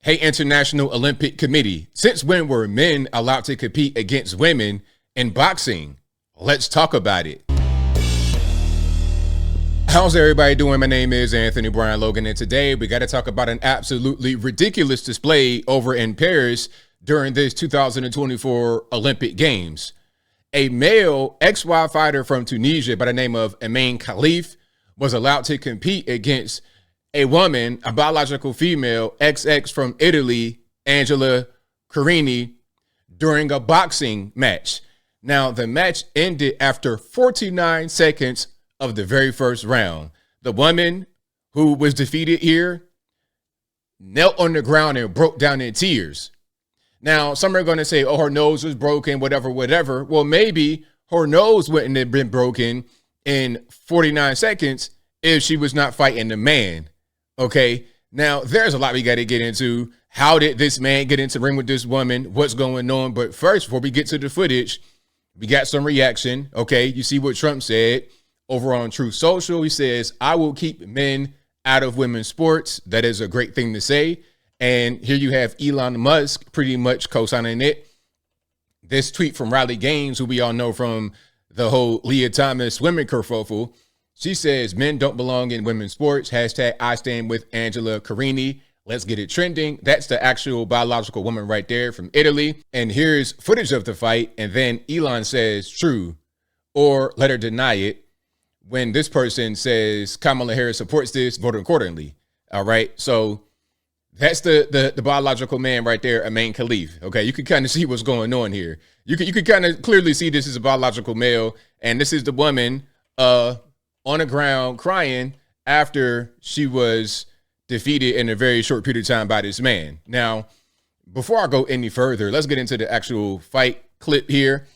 Hey, International Olympic Committee, since when were men allowed to compete against women in boxing? Let's talk about it. How's everybody doing? My name is Anthony Brian Logan, and today we got to talk about an absolutely ridiculous display over in Paris during this 2024 Olympic Games. A male XY fighter from Tunisia by the name of Amin Khalif was allowed to compete against a woman, a biological female, XX from Italy, Angela Carini, during a boxing match. Now, the match ended after 49 seconds of the very first round. The woman who was defeated here knelt on the ground and broke down in tears. Now, some are going to say, oh, her nose was broken, whatever. Well, maybe her nose wouldn't have been broken in 49 seconds if she was not fighting the man. Okay, now there's a lot we got to get into. How did this man get into the ring with this woman? What's going on? But first, before we get to the footage, we got some reaction. Okay, you see what Trump said over on Truth Social. He says, I will keep men out of women's sports. That is a great thing to say. And here you have Elon Musk pretty much co-signing it. This tweet from Riley Gaines, who we all know from the whole Leah Thomas women kerfuffle. She says, men don't belong in women's sports. Hashtag I stand with Angela Carini. Let's get it trending. That's the actual biological woman right there from Italy. And here's footage of the fight. And then Elon says true or let her deny it. When this person says Kamala Harris supports this, vote accordingly. All right. So that's the biological man right there, Amin Khalif. Okay. You can kind of see what's going on here. You can kind of clearly see this is a biological male. And this is the woman, on the ground crying after she was defeated in a very short period of time by this man. Now, before I go any further, let's get into the actual fight clip here.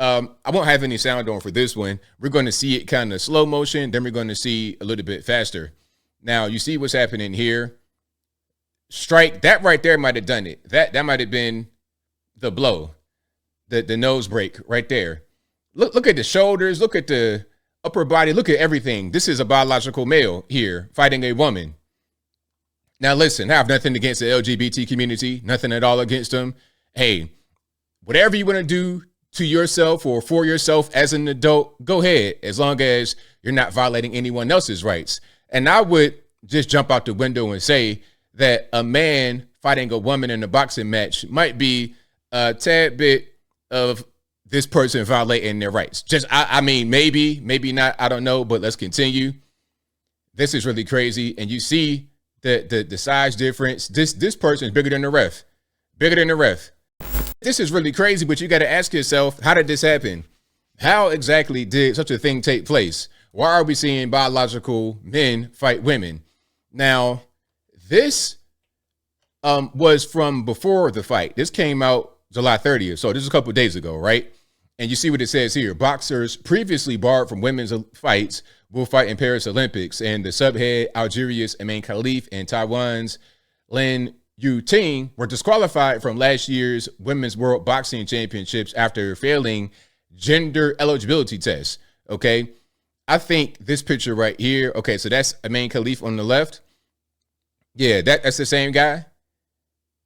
I won't have any sound on for this one. We're going to see it kind of slow motion. Then we're going to see a little bit faster. Now, you see what's happening here. Strike, that right there might have done it. That might have been the blow, the nose break right there. Look at the shoulders. Look at the upper body, look at everything. This is a biological male here fighting a woman. Now, listen, I have nothing against the LGBT community, nothing at all against them. Hey, whatever you want to do to yourself or for yourself as an adult, go ahead, as long as you're not violating anyone else's rights. And I would just jump out the window and say that a man fighting a woman in a boxing match might be a tad bit of this person violating their rights. Just, I mean, maybe not. I don't know, but let's continue. This is really crazy. And you see the size difference. This person is bigger than the ref. This is really crazy, but you got to ask yourself, how did this happen? How exactly did such a thing take place? Why are we seeing biological men fight women? Now, this was from before the fight. This came out July 30th. So this is a couple of days ago, right? And you see what it says here. Boxers previously barred from women's fights will fight in Paris Olympics. And the subhead, Algeria's Amin Khalif and Taiwan's Lin Yuting were disqualified from last year's Women's World Boxing Championships after failing gender eligibility tests. Okay. I think this picture right here. Okay. So that's Amin Khalif on the left. Yeah, that's the same guy.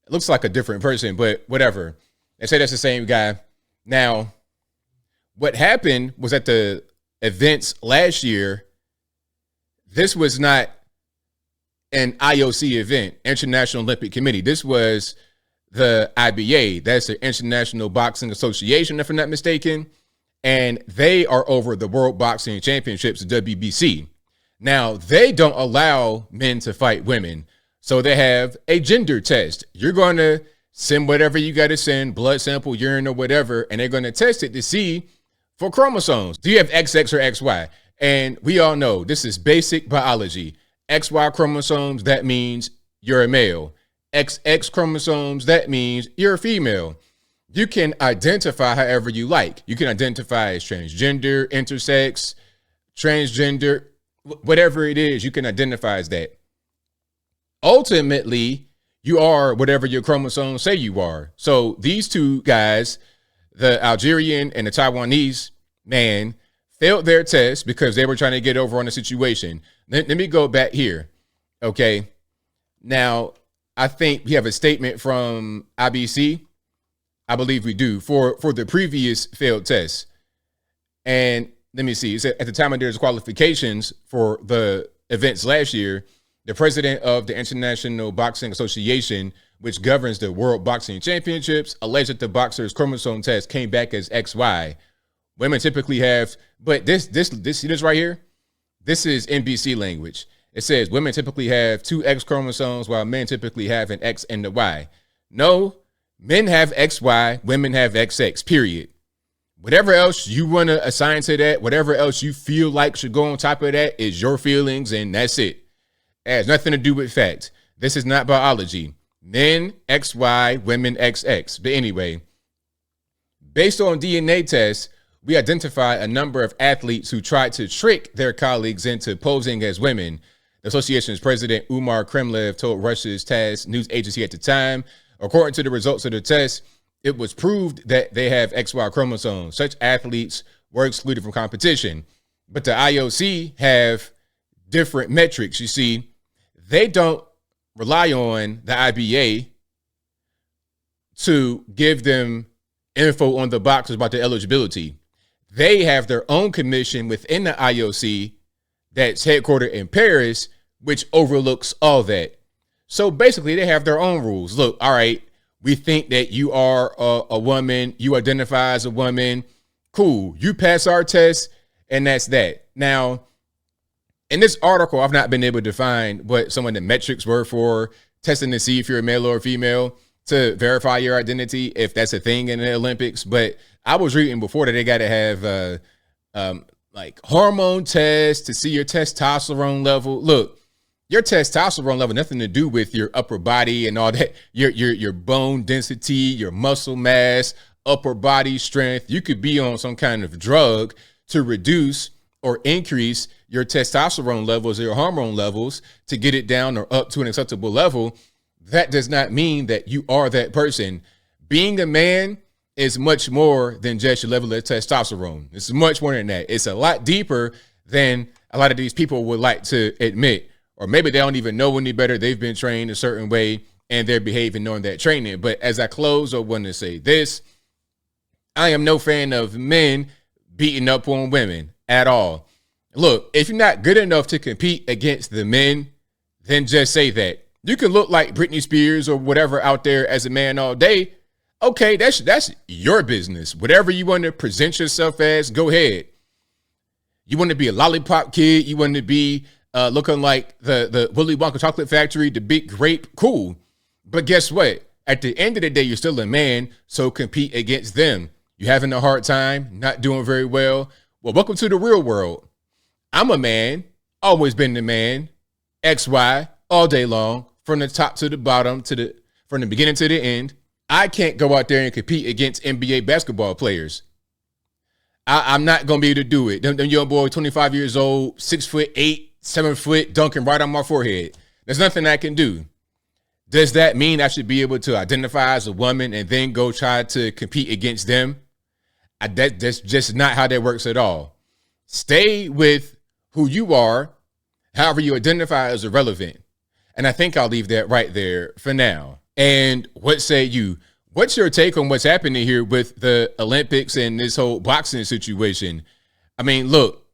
It looks like a different person, but whatever. They say that's the same guy. Now, what happened was at the events last year, this was not an IOC event, International Olympic Committee. This was the IBA. That's the International Boxing Association, if I'm not mistaken. And they are over the World Boxing Championships, the WBC. Now, they don't allow men to fight women. So they have a gender test. You're going to send whatever you got to send, blood sample, urine, or whatever, and they're going to test it to see for chromosomes. Do you have XX or XY? And we all know this is basic biology. XY chromosomes, that means you're a male. XX chromosomes, that means you're a female. You can identify however you like. You can identify as transgender, intersex, transgender, whatever it is, you can identify as that. Ultimately, you are whatever your chromosomes say you are. So these two guys, the Algerian and the Taiwanese man, failed their test because they were trying to get over on the situation. Let me go back here. Okay. Now, I think we have a statement from IBC. I believe we do for the previous failed tests. And let me see. It said at the time of their qualifications for the events last year, the president of the International Boxing Association, which governs the World Boxing Championships, alleged that the boxer's chromosome test came back as XY. Women typically have, but this right here, this is NBC language. It says women typically have 2 X chromosomes while men typically have an X and a Y. No, men have XY, women have XX, period. Whatever else you want to assign to that, whatever else you feel like should go on top of that is your feelings, and that's it. It has nothing to do with fact. This is not biology. Men XY, women XX. But anyway, based on DNA tests, we identified a number of athletes who tried to trick their colleagues into posing as women. The association's president, Umar Kremlev, told Russia's TASS news agency at the time, according to the results of the test, it was proved that they have XY chromosomes. Such athletes were excluded from competition. But the IOC have different metrics. You see, they don't rely on the IBA to give them info on the boxers about their eligibility. They have their own commission within the IOC that's headquartered in Paris, which overlooks all that. So basically, they have their own rules. Look, all right, we think that you are a woman, you identify as a woman. Cool, you pass our test, and that's that. Now, in this article, I've not been able to find what some of the metrics were for testing to see if you're a male or a female to verify your identity, if that's a thing in the Olympics. But I was reading before that they got to have like hormone tests to see your testosterone level. Look, your testosterone level, nothing to do with your upper body and all that, your bone density, your muscle mass, upper body strength. You could be on some kind of drug to reduce or increase your testosterone levels or your hormone levels to get it down or up to an acceptable level. That does not mean that you are that person. Being a man is much more than just your level of testosterone. It's much more than that. It's a lot deeper than a lot of these people would like to admit. Or maybe they don't even know any better. They've been trained a certain way and they're behaving on that training. But as I close, I want to say this. I am no fan of men beating up on women at all. Look, if you're not good enough to compete against the men, then just say that. You can look like Britney Spears or whatever out there as a man all day. Okay, that's your business. Whatever you want to present yourself as, go ahead. You want to be a lollipop kid? You want to be looking like the Willy Wonka chocolate factory, the big grape? Cool. But guess what? At the end of the day, you're still a man, so compete against them. You're having a hard time, not doing very well. Well, welcome to the real world. I'm a man, always been the man, XY, all day long, from the top to the bottom, from the beginning to the end. I can't go out there and compete against NBA basketball players. I'm not going to be able to do it. Them young boy, 25 years old, 6'8", 7 foot, dunking right on my forehead. There's nothing I can do. Does that mean I should be able to identify as a woman and then go try to compete against them? That's just not how that works at all. Stay with who you are. However you identify is irrelevant. And I think I'll leave that right there for now. And what say you? What's your take on what's happening here with the Olympics and this whole boxing situation? I mean, look,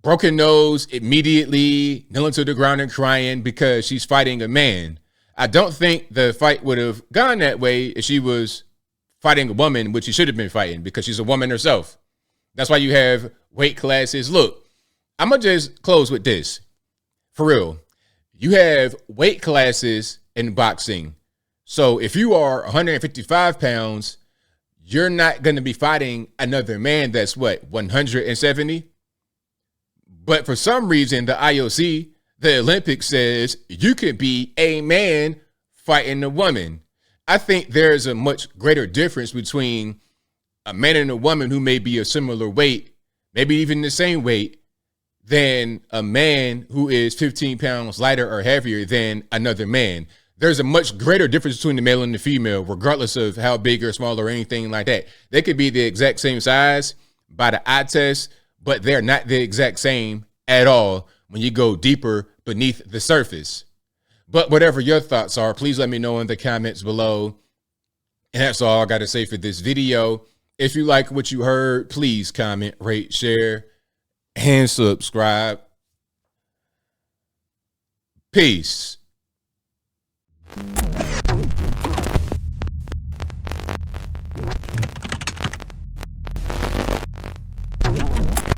broken nose, immediately kneeling to the ground and crying because she's fighting a man. I don't think the fight would have gone that way if she was fighting a woman, which she should have been fighting because she's a woman herself. That's why you have weight classes. Look, I'm going to just close with this. For real, you have weight classes in boxing. So if you are 155 pounds, you're not going to be fighting another man that's what, 170? But for some reason, the IOC, the Olympics says you could be a man fighting a woman. I think there's a much greater difference between a man and a woman who may be a similar weight, maybe even the same weight, than a man who is 15 pounds lighter or heavier than another man. There's a much greater difference between the male and the female, regardless of how big or small or anything like that. They could be the exact same size by the eye test, but they're not the exact same at all when you go deeper beneath the surface. But whatever your thoughts are, please let me know in the comments below. And that's all I got to say for this video. If you like what you heard, please comment, rate, share, and subscribe. Peace.